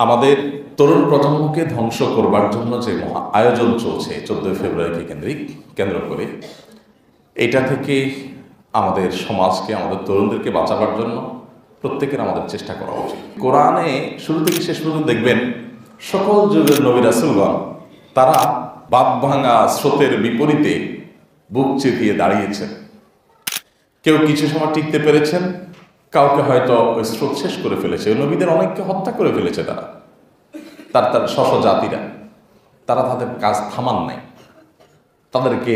আমাদের তরুণ প্রজন্মকে ধ্বংস করবার জন্য যে আয়োজন চলছে 14 ফেব্রুয়ারিকে কেন্দ্র করে, এটা থেকে আমাদের সমাজকে, আমাদের তরুণদেরকে বাঁচাবার জন্য প্রত্যেকের আমাদের চেষ্টা করা উচিত। কোরআনে শুরু থেকে শেষ পর্যন্ত দেখবেন সকল যুগের নবী রাসূলগণ তারা বাঁধ ভাঙা স্রোতের বিপরীতে বুক চেপিয়ে দাঁড়িয়েছেন। কেউ কিছু সময় টিকতে পেরেছেন, কাউকে হয়তো ওই স্রোত শেষ করে ফেলেছে। ওই নবীদের অনেককে হত্যা করে ফেলেছে তার স্ব জাতিরা। তারা তাদের কাজ থামান নাই। তাদেরকে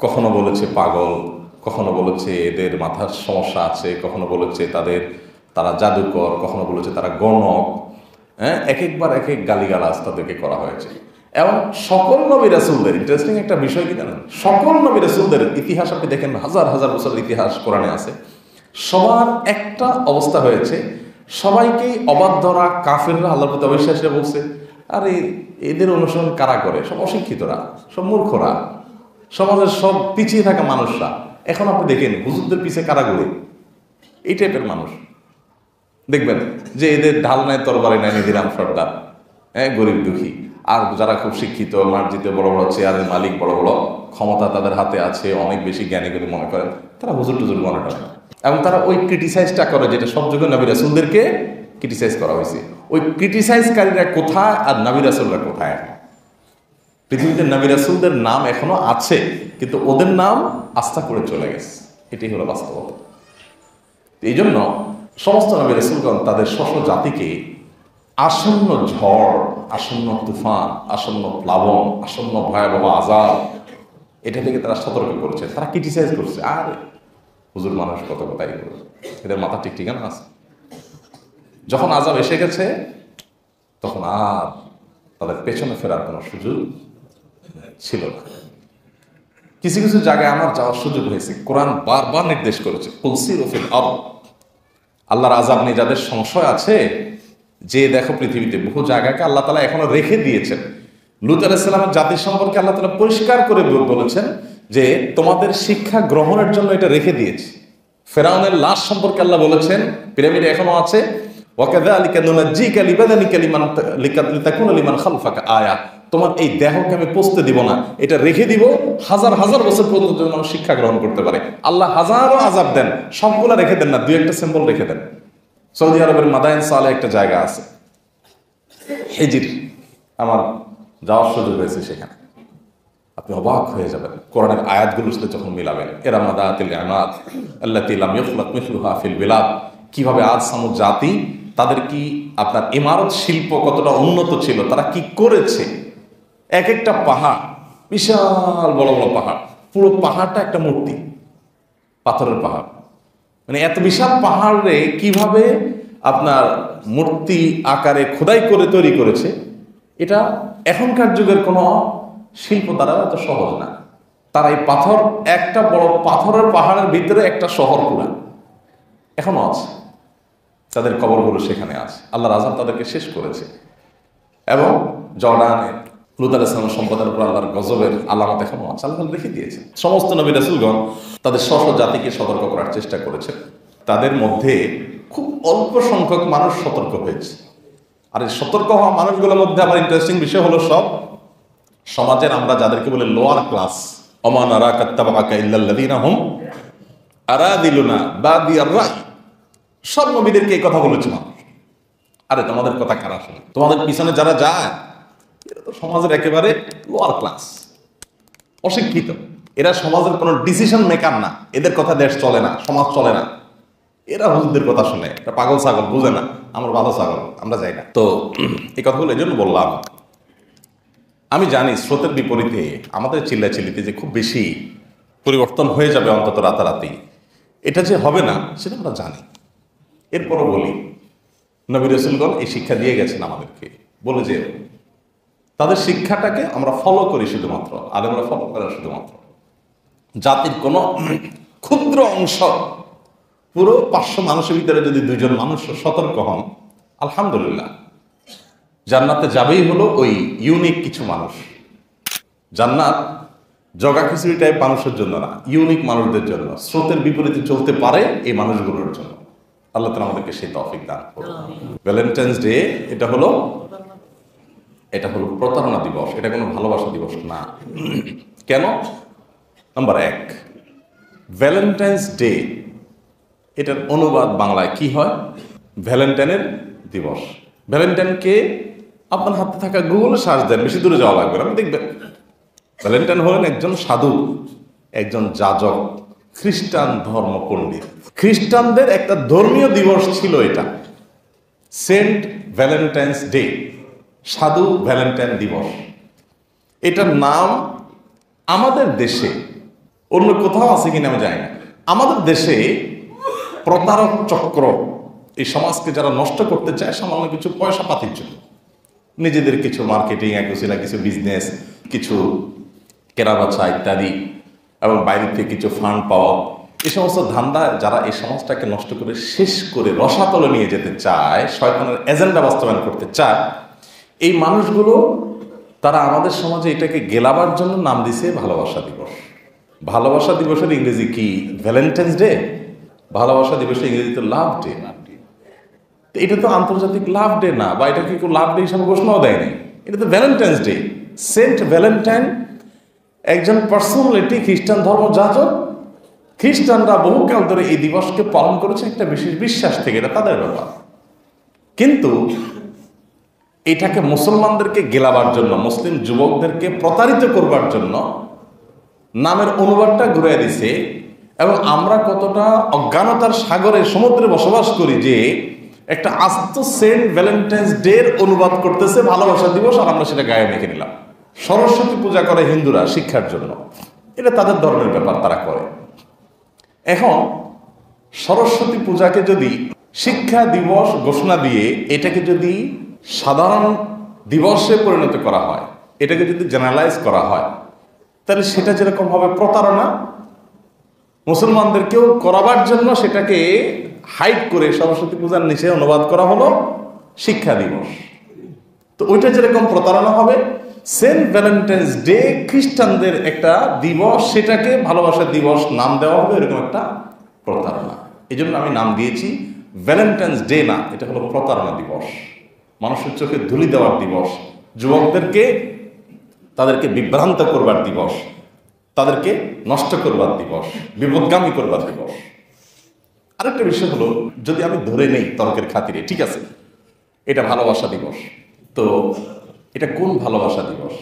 কখনো বলেছে পাগল, কখনো বলেছে এদের মাথার সমস্যা আছে, কখনো বলেছে তারা জাদুকর, কখনো বলেছে তারা গণক। এক একবার এক এক গালিগালাজ তাদেরকে করা হয়েছে। এবং সকল নবী রাসূলদের, ইন্টারেস্টিং একটা বিষয় কি জানেন, সকল নবী রাসূলদের ইতিহাস আপনি দেখেন, হাজার হাজার বছরের ইতিহাস কোরআনে আছে। সবার একটা অবস্থা হয়েছে, সবাইকেই অবাধ্যরা কাফেররা আল্লাহর প্রতি অবিশ্বাসীরা বলছে, আরে এদের অনুসরণ কারা করে? সব অশিক্ষিতরা, সব মূর্খরা, সমাজের সব পিছিয়ে থাকা মানুষরা। এখন আপনি দেখেন হুজুরদের পিছিয়ে কারা ঘুরে? এই টাইপের মানুষ দেখবেন যে এদের ঢাল নাই, তরবারি নাই, নিধিরাম সর্দার, গরিব দুঃখী। আর যারা খুব শিক্ষিত, মার্জিত, বড় বড় চেয়ারের মালিক, বড় বড় ক্ষমতা তাদের হাতে আছে, অনেক বেশি জ্ঞানী করে মনে করেন, তারা হুজুর টুজুর মনে করেন। এবং তারা ওই ক্রিটিসাইজটা করে যেটা সব যুগে নবী রাসূলদেরকে ক্রিটিসাইজ করা হয়েছে। ওই ক্রিটিসাইজকারীরা কোথায় আর নবী রাসূলরা কোথায়? পৃথিবীতে নবী রাসূলদের নাম এখনো আছে, কিন্তু ওদের নাম আস্থা করে চলে গেছে। এটাই হলো বাস্তবতা। এই জন্য সমস্ত নবী রাসূলগণ তাদের স্ব জাতিকে আসন্ন ঝড়, আসন্ন তুফান, আসন্ন প্লাবন, আসন্ন ভয়াবহ আযাব, এটা থেকে তারা সতর্ক করেছে। তারা ক্রিটিসাইজ করছে, আর হুজুর মানুষ কত কথাই করছে, এদের মাথা ঠিক ঠিকানা আছে। যখন আযাব এসে গেছে তখন আর তাদের পেছনে ফেরার কোনো সুযোগ ছিল না। কিছু কিছু জায়গায় আমার যাওয়ার সুযোগ হয়েছে। কোরআন বারবার নির্দেশ করেছে, কুল সিরু ফিল আরদ। আল্লাহর আযাব নিয়ে যাদের সংশয় আছে, যে দেখো পৃথিবীতে বহু জায়গাকে আল্লাহ তাআলা এখনো রেখে দিয়েছেন। লূত আলাইহিস সালামের জাতির সম্পর্কে আল্লাহ তাআলা পরিষ্কার করে বলেছেন যে তোমাদের শিক্ষা গ্রহণের জন্য এটা রেখে দিয়েছি। ফেরাউনের লাশ সম্পর্কে আল্লাহ বলেছেন পিরামিডে এখনো আছে, ওয়াকাযালিকা নুনাজ্জিকা লিবাদানিকা লিতাকুনা লিমান খালফাকা আয়া। তোমার এই দেহকে আমি পচতে দিব না, এটা রেখে দিব হাজার হাজার বছর পর্যন্ত মানুষ শিক্ষা গ্রহণ করতে পারে। আল্লাহ হাজারো আযাব দেন, সবগুলা রেখে দেন না, দুই একটা সিম্বল রেখে দেন। সৌদি আরবের মাদায়েন সালে একটা জায়গা আছে, হিজির, আমার যাওয়ার সুযোগ হয়েছে সেখানে। আপনি অবাক হয়ে যাবেন কোরআনের আয়াতগুলোর সাথে যখন মিলাবেন। এরা মাদাতিল ইমাদ আল্লাতী লাম ইখলাক মিসলুহা ফিল বিলাদ। কিভাবে আদ সামুদ জাতি, তাদের কি আপনার ইমারত শিল্প কতটা উন্নত ছিল, তারা কি করেছে। এক একটা পাহাড়, বিশাল বড় বড় পাহাড়, পুরো পাহাড়টা একটা মূর্তি, পাথরের পাহাড়। মানে এত বিশাল পাহাড়ে কিভাবে আপনার মূর্তি আকারে খোদাই করে তৈরি করেছে, এটা এখনকার যুগের কোনো শিল্প দ্বারা এত সহজ না। তারা এই পাথর, একটা বড় পাথরের পাহাড়ের ভিতরে একটা শহর পুরা এখনো আছে, তাদের কবরগুলো সেখানে আছে। আল্লাহর আযাব তাদেরকে শেষ করেছে। এবং জর্ডানে লূত আলাইহিস সালামের সম্প্রদায়ের উপর আল্লাহর গজবের আলামত এখনো আছে, আল্লাহ রেখে দিয়েছে। সমস্ত নবী রাসূলগণ তাদের স্ব জাতিকে সতর্ক করার চেষ্টা করেছে। তাদের মধ্যে খুব অল্প সংখ্যক মানুষ সতর্ক হয়েছে। আর এই সতর্ক হওয়া মানুষগুলোর মধ্যে আবার ইন্টারেস্টিং বিষয় হলো, সব সমাজের আমরা যাদেরকে বলে লোয়ার ক্লাস, ওমা নারাকা তাবাকা ইল্লাল্লাযীনা হুম আরাদিলুনা বাদিয়ার রাই, সব নবীদেরকে এই কথা বলেছে মানুষ। আরে তোমাদের কথা কারা শুনে? তোমাদের পিছনে যারা যায় এরা তো সমাজের একেবারে লোয়ার ক্লাস, অশিক্ষিত। এরা সমাজের কোনো ডিসিশন মেকার না, এদের কথা দেশ চলে না, সমাজ চলে না। এরা হুজুরদের কথা শুনে, এটা পাগল ছাগল, বুঝে না আমরা ভালো ছাগল, আমরা যাই না। তো এই কথাগুলো এই জন্য বললাম। আমি জানি স্রোতের বিপরীতে আমাদের চিল্লাচিল্লিতে যে খুব বেশি পরিবর্তন হয়ে যাবে অন্তত রাতারাতি, এটা যে হবে না সেটা আমরা জানি। এরপরও বলি, নবী রাসূলগণ এই শিক্ষা দিয়ে গেছেন আমাদেরকে, বলে যে তাদের শিক্ষাটাকে আমরা ফলো করি শুধুমাত্র, আলেমরা ফলো করে শুধুমাত্র। জাতির কোনো ক্ষুদ্র অংশ, পুরো 500 মানুষের ভিতরে যদি 2 জন মানুষ সতর্ক হন, আলহামদুলিল্লাহ, জান্নাতে যাবেই হলো ওই ইউনিক কিছু মানুষ। জান্নাত জগা খিচুড়ি টাইপ মানুষের জন্য না, ইউনিক মানুষদের জন্য, স্রোতের বিপরীতে চলতে পারে এই মানুষগুলোর জন্য। আল্লাহ তাআলা আমাদেরকে সেই তৌফিক দান করুন। ভ্যালেন্টাইন্স ডে এটা হলো প্রতারণা দিবস, এটা কোনো ভালোবাসা দিবস না। কেন? নাম্বার 1, ভ্যালেন্টাইন্স ডে এটার অনুবাদ বাংলায় কি হয়? ভ্যালেন্টাইনের দিবস। ভ্যালেন্টাইনকে আপনার হাতে থাকা গুগলে সার্চ দেন, বেশি দূরে যাওয়া লাগবে না, আপনি দেখবেন ভ্যালেন্টাইন হলেন একজন সাধু, একজন যাজক, খ্রিস্টান ধর্ম পণ্ডিত। খ্রিস্টানদের একটা ধর্মীয় দিবস ছিল এটা, সেন্ট ভ্যালেন্টাইন্স ডে, সাধু ভ্যালেন্টাইন দিবস। এটার নাম আমাদের দেশে, অন্য কোথাও আছে কিনা আমি জানি না, আমাদের দেশে প্রতারক চক্র এই সমাজকে যারা নষ্ট করতে চায় সামান্য কিছু পয়সা পাতির জন্য, নিজেদের কিছু মার্কেটিং, কিছু বিজনেস, কিছু কেনাবেচা ইত্যাদি, এবং বাইরে থেকে কিছু ফান্ড পাওয়া, এই সমস্ত ধান্দা যারা এই সমাজটাকে নষ্ট করে শেষ করে রসাতলে নিয়ে যেতে চায়, শয়তানের এজেন্ডা বাস্তবায়ন করতে চায়, এই মানুষগুলো তারা আমাদের সমাজে এটাকে গেলাবার জন্য নাম দিছে ভালোবাসা দিবস। ভালোবাসা দিবসের ইংরেজি কি? Valentine's day. ভালোবাসা দিবসের ইংরেজি তো লাভ ডে। এটা তো আন্তর্জাতিক লাভ ডে না, বা এটা কি লাভ ডে হিসাবে ঘোষণাও দেয়নি, এটা তো ভ্যালেন্টাইন্স ডে। সেন্ট ভ্যালেন্টাইন একজন পার্সোনালিটি, খ্রিস্টান ধর্ম যাজক। খ্রিস্টানরা বহুকাল ধরে এই দিবসকে পালন করেছে একটা বিশেষ বিশ্বাস থেকে, এটা তাদের ব্যাপার। কিন্তু এটাকে মুসলমানদেরকে গেলাবার জন্য, মুসলিম যুবকদেরকে প্রতারিত করবার জন্য নামের অনুবাদটা ঘুরিয়ে দিছে। এবং আমরা কতটা অজ্ঞানতার সাগরে, সমুদ্রে বসবাস করি যে একটা আস্ত সেন্ট ভ্যালেন্টাইন্স ডে অনুবাদ করতেছে ভালোবাসা দিবস, আর আমরা সেটা গায়ে মেখে নিলাম। সরস্বতী পূজা করে হিন্দুরা শিক্ষার জন্য, এটা তাদের ধর্মের ব্যাপার, তারা করে। এখন সরস্বতী পূজাকে যদি শিক্ষা দিবস ঘোষণা দিয়ে এটাকে যদি সাধারণ দিবসে পরিণত করা হয়, এটাকে যদি জেনারেলাইজ করা হয়, তাহলে সেটা যেরকম হবে প্রতারণা, মুসলমানদেরকেও করাবার জন্য সেটাকে হাইড করে সরস্বতী পূজার নিচে অনুবাদ করা হলো শিক্ষা দিবস। তো ওইটা যেরকম প্রতারণা হবে, সেন্ট ভ্যালেন্টাইন্স ডে খ্রিস্টানদের একটা দিবস, সেটাকে ভালোবাসা দিবস নাম দেওয়া হবে, এরকম একটা প্রতারণা। এই জন্য আমি নাম দিয়েছি ভ্যালেন্টাইন্স ডে না, এটা হলো প্রতারণা দিবস, মানুষের চোখে ধুলি দেওয়ার দিবস, যুবকদেরকে তাদেরকে বিভ্রান্ত করবার দিবস, তাদেরকে নষ্ট করবার দিবস, বিপদগামী করবার দিবস। আরেকটা বিষয় হলো, যদি আমি ধরে নেই তর্কের খাতিরে, ঠিক আছে এটা ভালোবাসা দিবস, তো এটা কোন ভালোবাসা দিবস?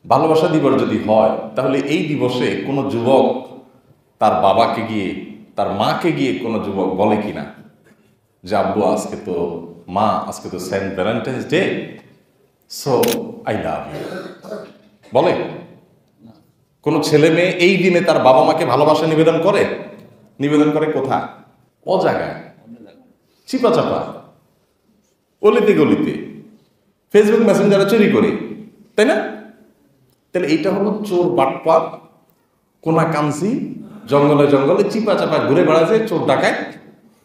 ভালোবাসা দিবস যদি হয়, তাহলে এই দিবসে কোনো যুবক তার বাবাকে গিয়ে, তার মাকে গিয়ে কোনো যুবক বলে কিনা যে আব্বু আজকে তো Saint Valentine's Day, so I love you, বলে? কোনো ছেলে মেয়ে এই দিনে তার বাবা মাকে ভালোবাসা নিবেদন করে? নিবেদন করে কোথায়? ও জায়গায়, চিপা চাপা, অলিতে গলিতে, ফেসবুক মেসেঞ্জারে চুরি করে, তাই না? তাহলে এইটা হলো চোর বাটপার, কোনা কামসি, জঙ্গলে জঙ্গলে চিপা চাপা ঘুরে বেড়াচ্ছে চোর ডাকায়,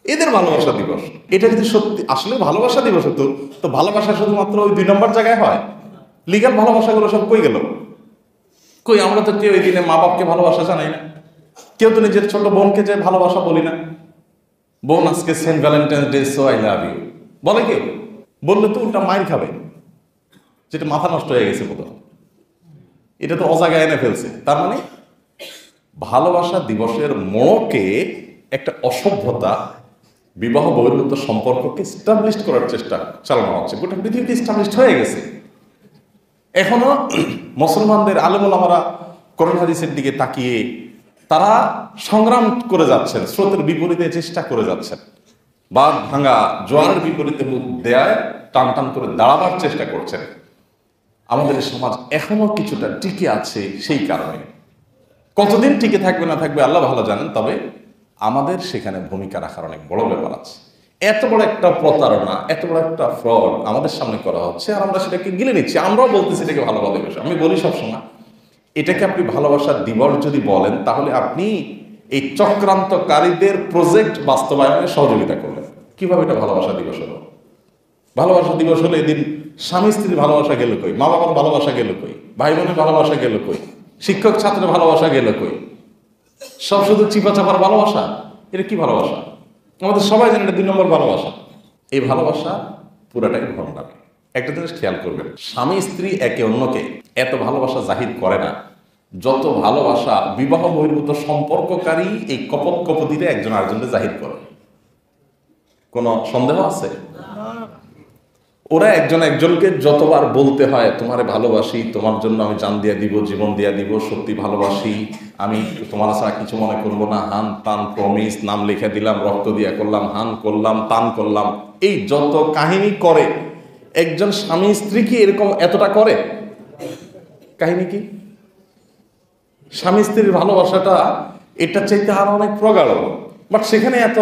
এদের ভালোবাসা দিবস। এটা যদি সত্যি আসলে ভালোবাসা দিবস হতো, তো ভালোবাসা শুধুমাত্র ওই 2 নম্বর জায়গায় হয়? লিগাল ভালোবাসাগুলো সব কই গেল? কই আমরা তো কেউ এই দিনে মা বাপকে ভালোবাসা জানাই না, কেউ তো নিজের ছোট বোনকে যে ভালোবাসা বলি না, বোন আজকে Saint Valentine's Day, so I love you, বলে কেউ? বললে তো ওটা মাইর খাবে, যেটা মাথা নষ্ট হয়ে গেছে বোধ, এটা তো অজাগায় এনে ফেলছে। তার মানে ভালোবাসা দিবসের মোড়কে একটা অসভ্যতা, বিবাহ বহির্ভূত সম্পর্ককে এস্টাবলিশ করার চেষ্টা চালানো হচ্ছে। গোটা পৃথিবীতে এস্টাবলিশ হয়ে গেছে। এখনো মুসলমানদের আলেম ওলামারা কোরআন হাদিসের দিকে তাকিয়ে তারা সংগ্রাম করে যাচ্ছেন, স্রোতের বিপরীতে চেষ্টা করে যাচ্ছেন, বাঁধ ভাঙা জোয়ারের বিপরীতে মুখ দেয়ায় টান টান করে দাঁড়াবার চেষ্টা করছেন। আমাদের সমাজ এখনো কিছুটা টিকে আছে, সেই কারণে কতদিন টিকে থাকবে না থাকবে আল্লাহ ভালো জানেন, তবে আমাদের সেখানে ভূমিকা রাখার অনেক বড় ব্যাপার আছে। এত বড় একটা প্রতারণা, এত বড় একটা ফ্রড আমাদের সামনে করা হচ্ছে, আর আমরা সেটাকে গিলে নিচ্ছি। আমরাও বলতেছি এটাকে ভালোবাসা দিবস। আমি বলি সবসময়, এটাকে আপনি ভালোবাসার দিবস যদি বলেন, তাহলে আপনি এই চক্রান্তকারীদের প্রজেক্ট বাস্তবায়নে সহযোগিতা করলেন। কিভাবে এটা ভালোবাসা দিবস হলো? ভালোবাসা দিবস হলে এদিন স্বামী স্ত্রীর ভালোবাসা গেল কই, মা বাবার ভালোবাসা গেল কই, ভাই বোনের ভালোবাসা গেল কই, শিক্ষক ছাত্রের ভালোবাসা গেল কই? সব শুধু চিপা চাপার ভালোবাসা। এটা কি ভালোবাসা? আমাদের সবাই জানেন এটা 2 নম্বর ভালোবাসা। এই ভালোবাসা পুরাটাই ভণ্ডামি। একটা জিনিস খেয়াল করবেন, স্বামী স্ত্রী একে অন্যকে এত ভালোবাসা জাহির করে না যত ভালোবাসা বিবাহ বহির্ভূত সম্পর্ককারী এই কপট কপতিতে একজন আরেকজনকে জাহির করে। কোনো সন্দেহ আছে? ওরা একজন একজনকে যতবার বলতে হয় তোমারে ভালোবাসি, তোমার জন্য আমি জান দিয়া দিব, জীবন দিয়া দিব, সত্যি ভালোবাসি, আমি তোমার ছাড়া কিছু মনে করবো না, হান তান প্রমিস, নাম লিখে দিলাম, রক্ত দিয়া করলাম, হান করলাম, তান করলাম, এই যত কাহিনী করে একজন স্বামী স্ত্রী কি এরকম এতটা করে? কাহিনী কি? স্বামী স্ত্রীর ভালোবাসাটা এটা চাইতে আরো অনেক প্রগাঢ়, বাট সেখানে এত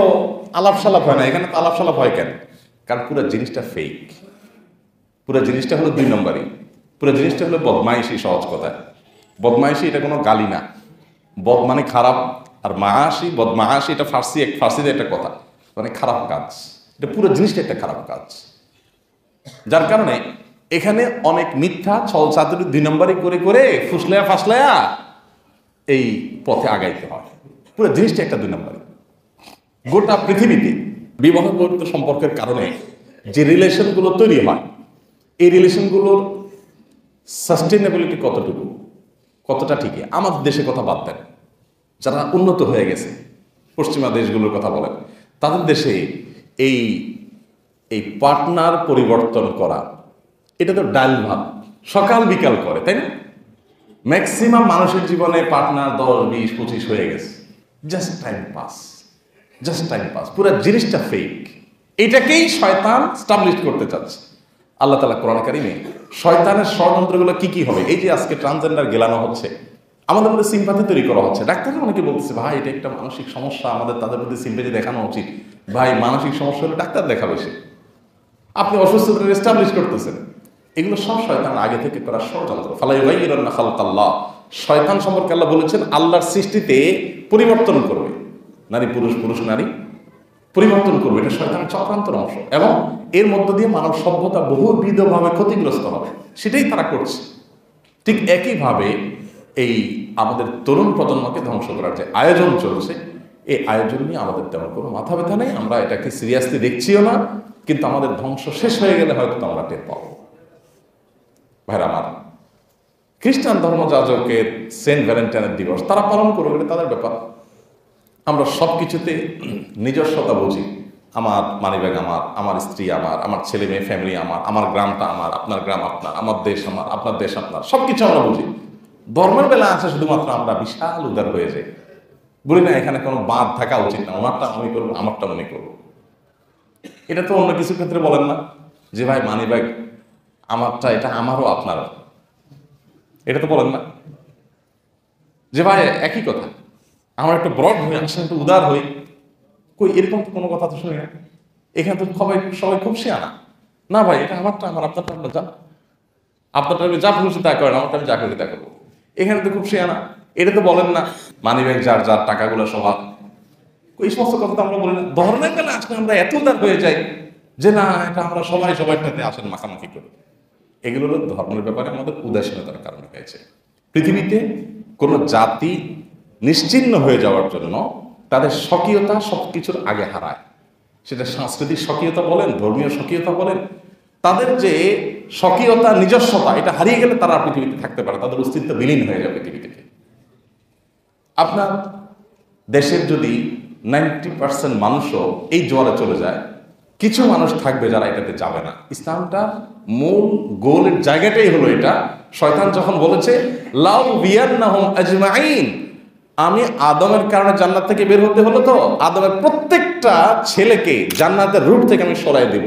আলাপ সালাপ হয় না। এখানে তো আলাপ সালাপ হয় কেন? কারণ পুরো জিনিসটা ফেক, পুরো জিনিসটা হলো 2 নম্বরই, পুরো জিনিসটা হলো বদমাইশি। সহজ কথায় বদমাইশি এটা কোনো গালি না, বদ মানে খারাপ, আর মায়াসি বদমায়াসি এটা ফার্সিতে একটা কথা, মানে খারাপ কাজ। এটা পুরো জিনিসটা একটা খারাপ কাজ, যার কারণে এখানে অনেক মিথ্যা ছল চাতুরি 2 নম্বরই করে করে ফুসলায়া ফাসলায়া এই পথে আগাইতে হয়। পুরো জিনিসটা একটা 2 নম্বরই। গোটা পৃথিবীতে বিবাহ বহির্ভূত সম্পর্কের কারণে যে রিলেশনগুলো তৈরি হয়, এই রিলেশনগুলোর সাস্টেনেবিলিটি কতটুকু, কতটা ঠিকই? আমাদের দেশের কথা বাদ দেন, যারা উন্নত হয়ে গেছে পশ্চিমা দেশগুলোর কথা বলেন, তাদের দেশে এই এই পার্টনার পরিবর্তন করা এটা তো ডাল ভাত সকাল বিকাল করে, তাই না? ম্যাক্সিমাম মানুষের জীবনে পার্টনার 10, 20, 25 হয়ে গেছে। Just time pass, just time pass. পুরো জিনিসটা ফেক। এটাকেই শয়তান স্টাবলিশ করতে চাচ্ছে। আল্লাহ তাআলা কোরআন কারীমে শয়তানের ষড়যন্ত্রগুলো কি কি হবে, এই যে আজকে ট্রান্সজেন্ডার গেলানো হচ্ছে, আমাদের মধ্যে সিম্পাথি তৈরি করা হচ্ছে। ডাক্তাররা অনেকে বলতেছে ভাই এটা একটা মানসিক সমস্যা, আমাদের তাদের প্রতি সিম্পাথি দেখানো উচিত। ভাই মানসিক সমস্যা হলে ডাক্তার দেখাবে সে, আপনি অসুস্থতা এস্টাবলিশ করতেছেন। এগুলো সব শয়তান আগে থেকে করা ষড়যন্ত্র। ফালাইয়ুগাইয়িরান্না খালকাল্লাহ, শয়তান সম্পর্কে আল্লাহ বলেছেন আল্লাহর সৃষ্টিতে পরিবর্তন করবে, নারী পুরুষ, পুরুষ নারী পরিবর্তন করবে। এটা শয়তানের চক্রান্তের অংশ, এবং এর মধ্য দিয়ে মানব সভ্যতা বহুবিধভাবে ক্ষতিগ্রস্ত হবে, সেটাই তারা করছে। ঠিক একইভাবে এই আমাদের তরুণ প্রজন্মকে ধ্বংস করার যে আয়োজন চলছে, এই আয়োজন নিয়ে আমাদের তেমন কোনো মাথা ব্যথা নেই, আমরা এটাকে সিরিয়াসলি দেখছিও না, কিন্তু আমাদের ধ্বংস শেষ হয়ে গেলে হয়তো আমরা টের পাবো। ভাইরা আমার, খ্রিস্টান ধর্মযাজকের সেন্ট ভ্যালেন্টাইনের দিবস তারা পালন করবে, এটা তাদের ব্যাপার। আমরা সব কিছুতে নিজস্বতা বুঝি। আমার মানিব্যাগ আমার, আমার স্ত্রী আমার, আমার ছেলে মেয়ে ফ্যামিলি আমার, আমার গ্রামটা আমার, আপনার গ্রাম আপনার, আমার দেশ আমার, আপনার দেশ আপনার, সব কিছু আমরা বুঝি। ধর্মের বেলা আছে শুধুমাত্র আমরা বিশাল উদার হয়ে যাই, বলি না এখানে কোনো বাঁধ থাকা উচিত না, ওনারটা আমি করবো, আমারটা মনে করবো। এটা তো অন্য কিছু ক্ষেত্রে বলেন না যে ভাই মানিব্যাগ আমারটা, এটা আমারও আপনারও, এটা তো বলেন না যে ভাই একই কথা, আমার একটা ব্রড হই, আসলে একটু উদার হই। কই এরকম তো কোনো কথা তো শুনি না। এখানে তো সবাই খুব শিয়ানা, না ভাই এটা আমারটা আমার, আপনারটা আপনার, যা আপনারটা আমি যা খুশি তা করেন, আমারটা আমি যা খুশি তা করবো। এখানে তো খুব শিয়ানা, এটা তো বলেন না মানিব্যাগ যার যার, টাকাগুলো সবার। এই সমস্ত কথা তো আমরা বলি না। ধর্মের বেলা আসলে আমরা এত উদার হয়ে যাই যে না এটা আমরা সবাই সবাইটাতে আসেন মাখামাখি করি। এগুলো ধর্মের ব্যাপারে আমাদের উদাসীনতার কারণে হয়েছে। পৃথিবীতে কোনো জাতি নিশ্চিহ্ন হয়ে যাওয়ার জন্য তাদের স্বকীয়তা সবকিছুর আগে হারায়। সেটা সাংস্কৃতিক স্বকীয়তা বলেন, ধর্মীয় স্বকীয়তা বলেন, তাদের যে স্বকীয়তা নিজস্বতা এটা হারিয়ে গেলে তারা পৃথিবীতে থাকতে পারে, তাদের অস্তিত্ব বিলীন হয়ে যাবে পৃথিবী থেকে। আপনার দেশের যদি 90% মানুষও এই জোয়ারে চলে যায়, কিছু মানুষ থাকবে যারা এটাতে যাবে না। ইসলামটার মূল গোলের জায়গাটাই হলো এটা। শয়তান যখন বলেছে লাউ বিয়ান্নাহুম আজমাইন, আমি আদমের কারণে জান্নাত থেকে বের হতে হলো, তো আদমের প্রত্যেকটা ছেলেকে জান্নাতের রুট থেকে আমি সরাই দেব,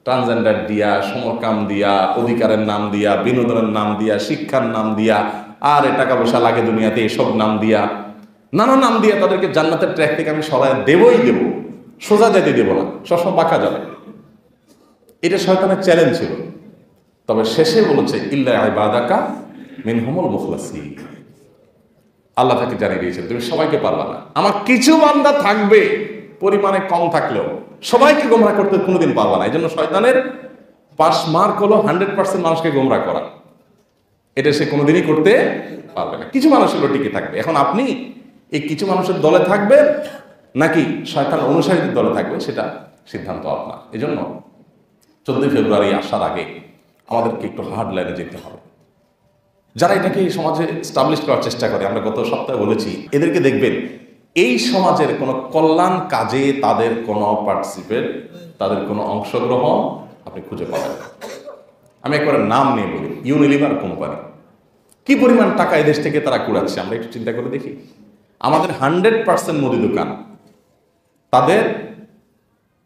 ট্রান্সজেন্ডার দিয়া, সমকাম দিয়া, অধিকারের নাম দিয়া, বিনোদনের নাম দিয়া, শিক্ষার নাম দিয়া, আর টাকা পয়সা লাগে দুনিয়াতে এসব নাম দিয়া, নানা নাম দিয়া তাদেরকে জান্নাতের ট্র্যাক থেকে আমি সরাই দেবই দেব, সোজা যেতে দেব না, সবসময় বাঁকা যাবে। এটা শয়তানের চ্যালেঞ্জ ছিল। তবে শেষে বলেছে ইল্লা ইবাদাকা মিনহুমুল মুখলাসিন, আল্লাহ তাকে জানিয়ে দিয়েছেন তুমি সবাইকে পারবা না, আমার কিছু বান্দা থাকবে পরিমাণে কম থাকলেও সবাইকে গোমরাহ করতে কোনোদিন পারবা না। এই জন্য শয়তানের পাস মার্ক হলো 100% মানুষকে গোমরাহ করা, এটা সে কোনোদিনই করতে পারবে না। কিছু মানুষের টিকে থাকবে। এখন আপনি এই কিছু মানুষের দলে থাকবেন নাকি শয়তান অনুসারীদের দলে থাকবে, সেটা সিদ্ধান্ত আপনার। এই জন্য 14 ফেব্রুয়ারি আসার আগে আমাদেরকে একটু হার্ড লাইনে যেতে হবে। যারা এটাকে এই সমাজে স্টাবলিশ করার চেষ্টা করে, আমরা গত সপ্তাহে বলেছি, এদেরকে দেখবেন এই সমাজের কোনো কল্যাণ কাজে তাদের কোনো পার্টিসিপেট, তাদের কোনো অংশগ্রহণ আপনি খুঁজে পাবেন। আমি একবার নাম নিয়ে বলি, ইউনিলিভার কোম্পানি কি পরিমাণ টাকা এদেশ থেকে তারা কুড়াচ্ছে আমরা একটু চিন্তা করে দেখি। আমাদের 100% মুদি দোকান তাদের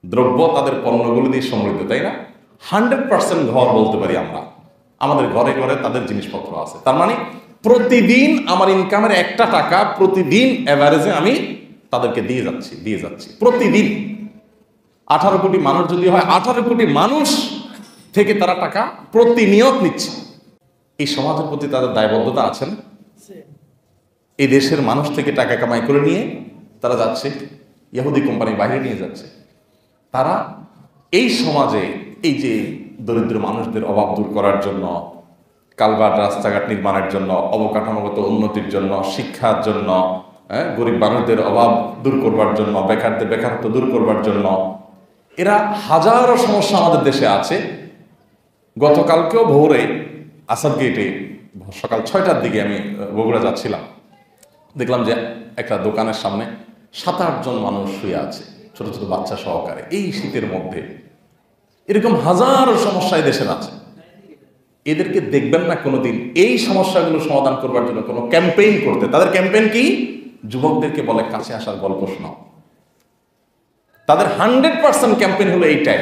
দ্রব্য, তাদের পণ্যগুলো দিয়ে সমৃদ্ধ, তাই না? 100% ঘর বলতে পারি আমরা, আমাদের ঘরে ঘরে তাদের জিনিসপত্র আছে। তার মানে প্রতিদিন আমার ইনকামের একটা টাকা প্রতিদিন এভারেজে আমি তাদেরকে দিয়ে যাচ্ছি প্রতিদিন। 18 কোটি মানুষ যদি হয়, 18 কোটি মানুষ থেকে তারা টাকা প্রতিনিয়ত নিচ্ছে। এই সমাজের প্রতি তাদের দায়বদ্ধতা আছে না? এই দেশের মানুষ থেকে টাকা কামাই করে নিয়ে তারা যাচ্ছে ইহুদি কোম্পানি বাইরে নিয়ে যাচ্ছে। তারা এই সমাজে এই যে দরিদ্র মানুষদের অভাব দূর করার জন্য, কালভার্ট, রাস্তাঘাট নির্মাণের জন্য, অবকাঠামোগত উন্নতির জন্য, শিক্ষার জন্য, গরিব মানুষদের অভাব দূর করবার জন্য, বেকারদের বেকারত্ব দূর করবার জন্য, এরা হাজারো সমস্যা আমাদের দেশে আছে। গতকালকেও ভোরে আসাদ গেটে সকাল 6টার দিকে আমি বগুড়া যাচ্ছিলাম, দেখলাম যে একটা দোকানের সামনে 7-8 জন মানুষ শুয়ে আছে, ছোট ছোট বাচ্চা সহকারে। এই শীতের মধ্যে এরকম হাজারো সমস্যা দেশের আছে। এদেরকে দেখবেন না কোনোদিন এই সমস্যাগুলো সমাধান করবার জন্য কোনো ক্যাম্পেইন করতে। তাদের ক্যাম্পেইন কি? যুবকদেরকে বলে কাছে আসার গল্প শোনাও। তাদের 100% ক্যাম্পেইন হলো এইটাই,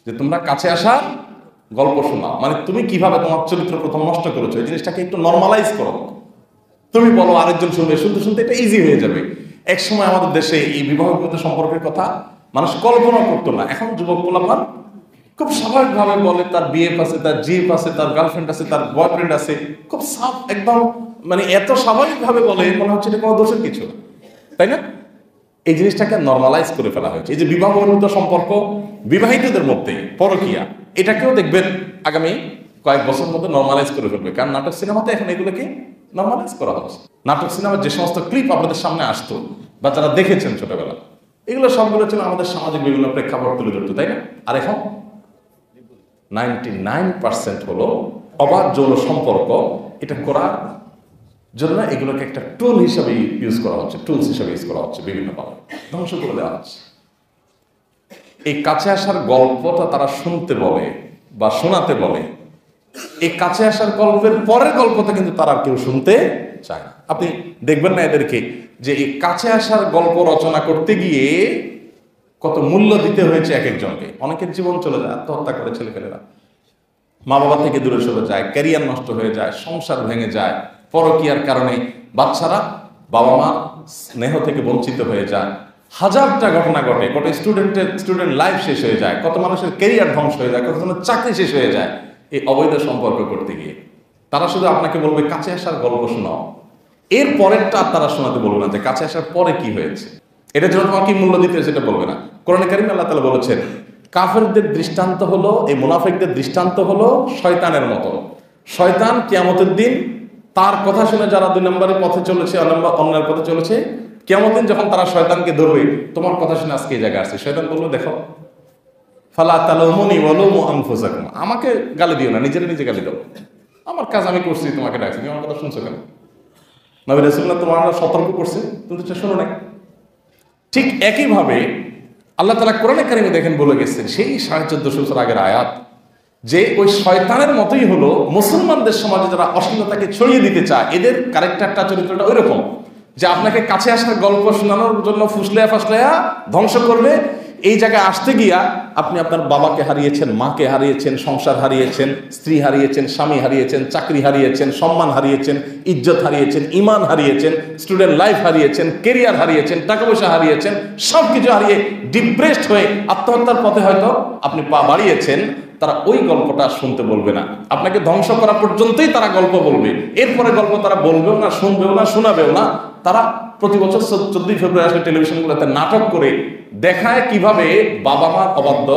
যে তোমরা কাছে আসার গল্প শোনাও। মানে তুমি কিভাবে তোমার চরিত্র প্রথম নষ্ট করেছো, এই জিনিসটাকে একটু নর্মালাইজ করো। তুমি বলো, আরেকজন শুনবে, শুনতে শুনতে এটা ইজি হয়ে যাবে। এক সময় আমাদের দেশে এই বিবাহগত সম্পর্কের কথা মানুষ কল্পনা করতো না। এখন যুবক পোলাপান খুব স্বাভাবিকভাবে বলে তার বিএফ আছে, তার জিএফ আছে, তার গার্লফ্রেন্ড আছে, তার বয়ফ্রেন্ড আছে, খুব একদম মানে এত স্বাভাবিকভাবে বলে মনে হচ্ছে এটা কোনো দোষের কিছু, তাই না? এই জিনিসটাকে নর্মালাইজ করে ফেলা হয়েছে। এই যে বিবাহবহির্ভূত সম্পর্ক বিবাহিতদের মধ্যে পরকীয়া, এটাকেও দেখবেন আগামী কয়েক বছর মধ্যে নর্মালাইজ করে ফেলবে। কারণ নাটক সিনেমাতে এখন এগুলোকে নর্মালাইজ করা হচ্ছে। নাটক সিনেমার যে সমস্ত ক্লিপ আপনাদের সামনে আসতো বা যারা দেখেছেন ছোটবেলা, এগুলো সবগুলো ছিল আমাদের সামাজিক বিভিন্ন প্রেক্ষাপট তুলে ধরতো, তাই না? আর এখন 99% হলো অবাধ যৌন সম্পর্ক। এটা করার জন্য এগুলোকে একটা টুল হিসাবে ইউজ করা হচ্ছে, টুলস হিসাবে ইউজ করা হচ্ছে, বিভিন্নভাবে ধ্বংস করে দেওয়া হচ্ছে। এই কাছে আসার গল্পটা তারা শুনতে বলে বা শোনাতে বলে, এই কাছে আসার গল্পের পরের গল্পটা কিন্তু তারা কেউ শুনতে চায় না। আপনি দেখবেন না এদেরকে যে এই কাছে আসার গল্প রচনা করতে গিয়ে কত মূল্য দিতে হয়েছে এক একজনকে। অনেকের জীবন চলে যায়, আত্মহত্যা করে ছেলেপেলেরা, মা বাবা থেকে দূরে সরে যায়, ক্যারিয়ার নষ্ট হয়ে যায়, সংসার ভেঙে যায়, পরকীয়ার কারণে বাচ্চারা বাবা মা স্নেহ থেকে বঞ্চিত হয়ে যায়। হাজারটা ঘটনা ঘটে, কত স্টুডেন্ট লাইফ শেষ হয়ে যায়, কত মানুষের ক্যারিয়ার ধ্বংস হয়ে যায়, কতজনের চাকরি শেষ হয়ে যায় এই অবৈধ সম্পর্ক করতে গিয়ে। তারা শুধু আপনাকে বলবে কাছে আসার গল্প শোনাও, এর পরেরটা তারা শোনাতে বলবে না যে কাছে আসার পরে কি হয়েছে, এটা জন্য তোমার কি মূল্য দিতে সেটা বলবে না। কোরআনে কারিমে আল্লাহ তাআলা বলেছেন, কাফেরদের দৃষ্টান্ত হলো, এই মুনাফিকদের দৃষ্টান্ত হলো শয়তানের মতো। শয়তান কিয়ামতের দিন তার কথা শুনে যারা 2 নম্বরের পথে চলেছে, অন্যের পথে চলেছে, কিয়ামতের দিন যখন তারা শয়তানকে ধরবে, তোমার কথা শুনে আজকে এই জায়গায় আসছে, শয়তান বলবে দেখো ফালা তালুমুনি ওয়ালুমু আনফুসাকুম, আমাকে গালি দিও না, নিজে গালি দাও, আমার কাজ আমি করছি, তোমাকে ডাকছি, তুমি আমার কথা শুনছো কেন? নবী রাসূলুল্লাহ তোমার সতর্ক করছে, তুমি তো শোনো না। ঠিক একইভাবে আল্লাহ তাআলা কোরআনে কারিমে দেখেন বলে গেছেন, সেই 1450 বছর আগের আয়াত, যে ওই শয়তানের মতোই হলো মুসলমানদের সমাজে যারা অশ্লীলতাকে ছড়িয়ে দিতে চায়, এদের ক্যারেক্টারটা, চরিত্রটা ওই রকম যে আপনাকে কাছে আসার গল্প শোনানোর জন্য ফুসলায়া ফাসলায়া ধ্বংস করবে। এই জায়গায় আসতে গিয়া আপনি আপনার বাবাকে হারিয়েছেন, মাকে হারিয়েছেন, সংসার হারিয়েছেন, স্ত্রী হারিয়েছেন, স্বামী হারিয়েছেন, চাকরি হারিয়েছেন, সম্মান হারিয়েছেন, ইজ্জত হারিয়েছেন, ইমান হারিয়েছেন, স্টুডেন্ট লাইফ হারিয়েছেন, কেরিয়ার হারিয়েছেন, টাকা পয়সা হারিয়েছেন, সব কিছু হারিয়ে ডিপ্রেসড হয়ে আত্মহত্যার পথে হয়তো আপনি পা বাড়িয়েছেন। তারা ওই গল্পটা শুনতে বলবে না, আপনাকে ধ্বংস করা পর্যন্তই তারা গল্প বলবে। এরপরে গল্প তারা বলবেও না, শুনবেও না, শোনাবেও না। তারা প্রতি বছর 14 ফেব্রুয়ারি আসলে টেলিভিশনগুলোতে নাটক করে দেখায় কিভাবে বাবা মার অবাধ্য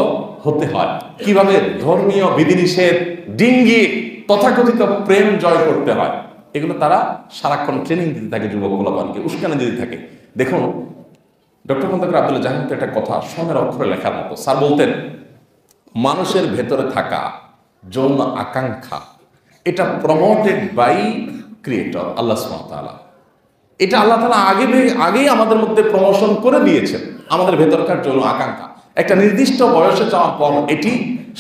হতে হয়, কিভাবে ধর্মীয় বিধিনিষেধ ডিঙ্গিয়ে তথাকথিত প্রেম জয় করতে হয়। এগুলো তারা সারাক্ষণ ট্রেনিং দিতে থাকে, যুবক পোলাপানকে উস্কানি দিতে থাকে। দেখুন ডক্টর খন্দকার আব্দুল জাহিদ একটা কথা সোনার অক্ষরে লেখার মতো। স্যার বলতেন, মানুষের ভেতরে থাকা যৌন আকাঙ্ক্ষা এটা প্রমোটেড বাই ক্রিয়েটর আল্লাহ সুবহানাহু ওয়া তাআলা। এটা আল্লাহ তাআলা আগেই আমাদের মধ্যে প্রমোশন করে দিয়েছেন। আমাদের ভেতরকার যৌন আকাঙ্ক্ষা একটা নির্দিষ্ট বয়সে যাওয়ার পর এটি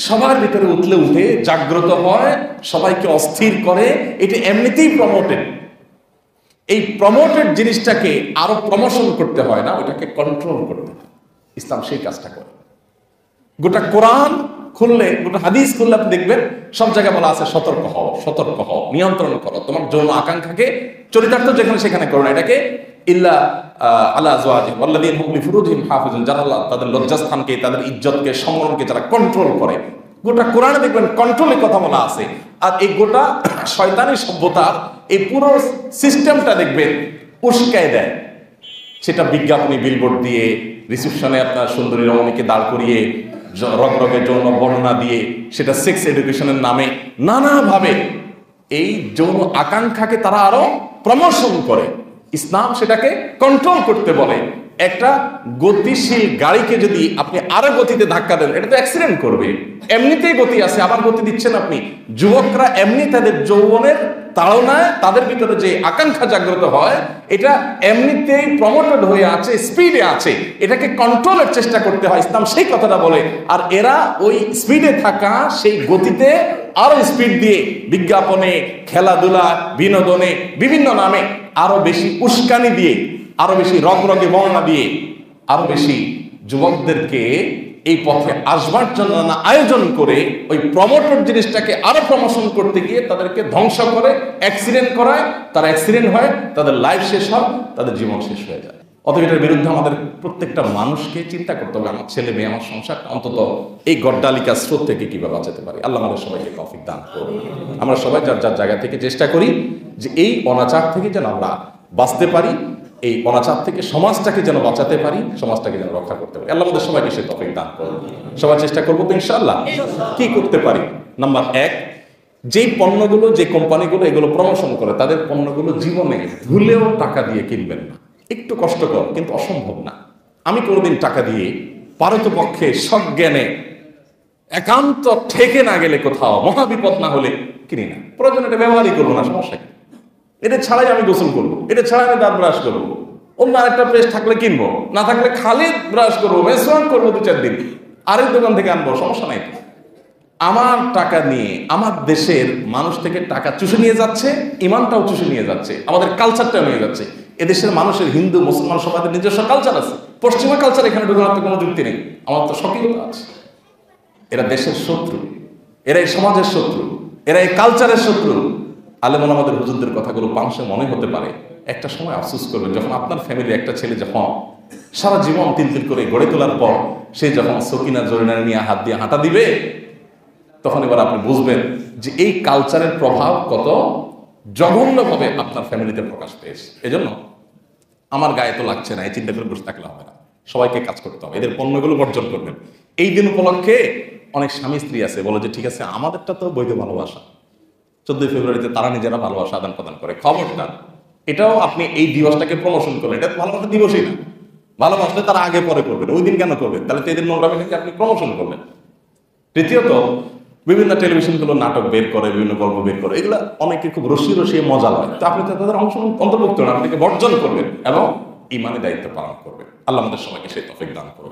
সবার ভিতরে উঠে জাগ্রত হয়, সবাইকে অস্থির করে। এটি এমনিতেই প্রমোটেড। এই প্রমোটেড জিনিসটাকে আরো প্রমোশন করতে হয় না, ওটাকে কন্ট্রোল করতে হয়। ইসলাম সেই কাজটা করে। গোটা কোরআন খুললে, গোটা হাদিস খুললে আপনি দেখবেন সব জায়গায় বলা আছে সতর্ক হও, নিয়ন্ত্রণ করো তোমার যৌন আকাঙ্ক্ষাকে, চরিতার্থ যেখানে সেখানে করো না। এটাকে ইল্লা আলা আজওয়াজিহিম ওয়াল্লাযীনা হুম লিফুরুজিহিম হাফিজুন, যারা তাদের লজ্জাস্থানকে, তাদের ইজ্জতকে, সম্মানকে যারা কন্ট্রোল করে। গোটা কোরআনে দেখবেন কন্ট্রোলের কথা বলা আছে। আর এই গোটা শয়তানি সভ্যতার এই পুরো সিস্টেমটা দেখবেন উস্কায় দেয়। সেটা বিজ্ঞাপনী বিলবোর্ড দিয়ে, রিসেপশনে আপনার সুন্দরী রমণীকে দাঁড় করিয়ে, রগরগে যৌন বর্ণনা দিয়ে, সেটা সেক্স এডুকেশনের নামে নানাভাবে এই যৌন আকাঙ্ক্ষাকে তারা আরো প্রমোশন করে। ইসলাম সেটাকে কন্ট্রোল করতে বলে। একটা গতিশীল গাড়িকে যদি আপনি আরো গতিতে ধাক্কা দেন, এটা তো অ্যাক্সিডেন্ট করবে। এমনিতেই গতি আছে, আবার গতি দিচ্ছেন আপনি। যুবকরা এমনি তাদের যৌবনের তাড়নায় তাদের ভিতরে যে আকাঙ্ক্ষা জাগ্রত হয়, এটা এমনিতেই প্রমোটেড হয়ে আছে, স্পিডে আছে। এটাকে কন্ট্রোলের চেষ্টা করতে হয়, ইসলাম সেই কথাটা বলে। আর এরা ওই স্পিডে থাকা সেই গতিতে আরো স্পিড দিয়ে বিজ্ঞাপনে, খেলাধুলা, বিনোদনে, বিভিন্ন নামে আরো বেশি উস্কানি দিয়ে, আরো বেশি রগরগে বর্ণনা দিয়ে, আরো বেশি যুবকদেরকে এই পথে আসবার জন্য আয়োজন করে ওই প্রমোটেড জিনিসটাকে আরো প্রমোশন করতে গিয়ে তাদেরকে ধ্বংস করে, অ্যাক্সিডেন্ট করায়। তারা অ্যাক্সিডেন্ট হয়, তাদের লাইফ শেষ হয়, তাদের জীবন শেষ হয়ে যায়। অতএব এটার বিরুদ্ধে আমাদের প্রত্যেকটা মানুষকে চিন্তা করতে হবে, আমার ছেলে মেয়ে, আমার সংসার অন্তত এই গড্ডালিকা স্রোত থেকে কিভাবে বাঁচাতে পারি। আল্লাহ আমাদের সবাইকে তৌফিক দান করুন। আমরা সবাই যার যার জায়গা থেকে চেষ্টা করি যে এই অনাচার থেকে যেন আমরা বাঁচতে পারি, এই অনাচার থেকে সমাজটাকে যেন বাঁচাতে পারি, সমাজটাকে যেন রক্ষা করতে পারি। আল্লাহ আমাদের সবাইকে সে তৌফিক দান করুন। সবাই চেষ্টা করবো তো ইনশাআল্লাহ। কি করতে পারি? নাম্বার 1, যেই পণ্যগুলো, যে কোম্পানিগুলো এগুলো প্রমোশন করে, তাদের পণ্যগুলো জীবনে ভুলেও টাকা দিয়ে কিনবেন না। একটু কষ্টকর, কিন্তু অসম্ভব না। আমি কোনোদিন টাকা দিয়ে পারতপক্ষে সজ্ঞানে একান্ত ঠেকে না গেলে, কোথাও মহাবিপদ না হলে কিনি না। প্রয়োজন এটা ব্যবহারই করবো না, সমস্যা কি? এটা ছাড়াই আমি গোসল করবো, এটা ছাড়াই আমি দাঁত ব্রাশ করবো। অন্য আরেকটা পেস্ট থাকলে কিনবো, না থাকলে খালি ব্রাশ করবো, মেসওয়াক করবো 2-4 দিন, আরেক দোকান থেকে আনবো, সমস্যা নাই। আমার টাকা নিয়ে আমার দেশের মানুষ থেকে টাকা চুষে নিয়ে যাচ্ছে, ইমানটাও চুষে নিয়ে যাচ্ছে, আমাদের কালচারটাও নিয়ে যাচ্ছে। এদেশের মানুষের, হিন্দু মুসলমান সবাই নিজস্ব কালচার আছে, পশ্চিমা কালচার এখানে ঢোকানোর তো কোনো যুক্তি নেই। আমার তো স্বকীয়তা আছে। এরা দেশের শত্রু, এরা এই সমাজের শত্রু, এরা এই কালচারের শত্রু। আলেম ওলামাদের হুজুরদের কথাগুলো পাংশে মনে হতে পারে, একটা সময় আফসোস করবেন যখন আপনার ফ্যামিলি একটা ছেলে যখন সারা জীবন তিল করে গড়ে তোলার পর সে যখন সকিনা জরিনা নিয়ে হাত দিয়ে হাঁটা দিবে, তখন এবার আপনি বুঝবেন যে এই কালচারের প্রভাব কত জঘন্যভাবে আপনার ফ্যামিলিতে প্রকাশ পেয়েছে। এজন্য আমার গায়ে তো লাগছে না, এই চিন্তা করে বসে থাকলে হবে না। সবাইকে কাজ করতে হবে, এদের পণ্যগুলো বর্জন করবেন। এই দিন উপলক্ষে অনেক স্বামী স্ত্রী আছে বলে যে ঠিক আছে, আমাদেরটা তো বৈধ ভালোবাসা, 14 ফেব্রুয়ারিতে তারা নিজেরা ভালোবাসা আদান প্রদান করে। খবরদার, এটাও আপনি এই দিবসটাকে প্রমোশন করলেন, এটা ভালোবাসা দিবসই না। ভালোবাসলে তারা আগে পরে করবেন, ওই দিন কেন করবেন? তাহলে তো এদের নোংরামিটাকে আপনি প্রমোশন করলেন। তৃতীয়ত, বিভিন্ন টেলিভিশনগুলো নাটক বের করে, বিভিন্ন গল্প বের করে, এগুলো অনেকে খুব রসিয়ে মজা লাগে। তো আপনি তো তাদের অংশ অন্তর্ভুক্ত না, আপনাকে বর্জন করবেন এবং ইমানের দায়িত্ব পালন করবেন। আল্লাহ আমাদের সবাইকে সেই তৌফিক দান করুন।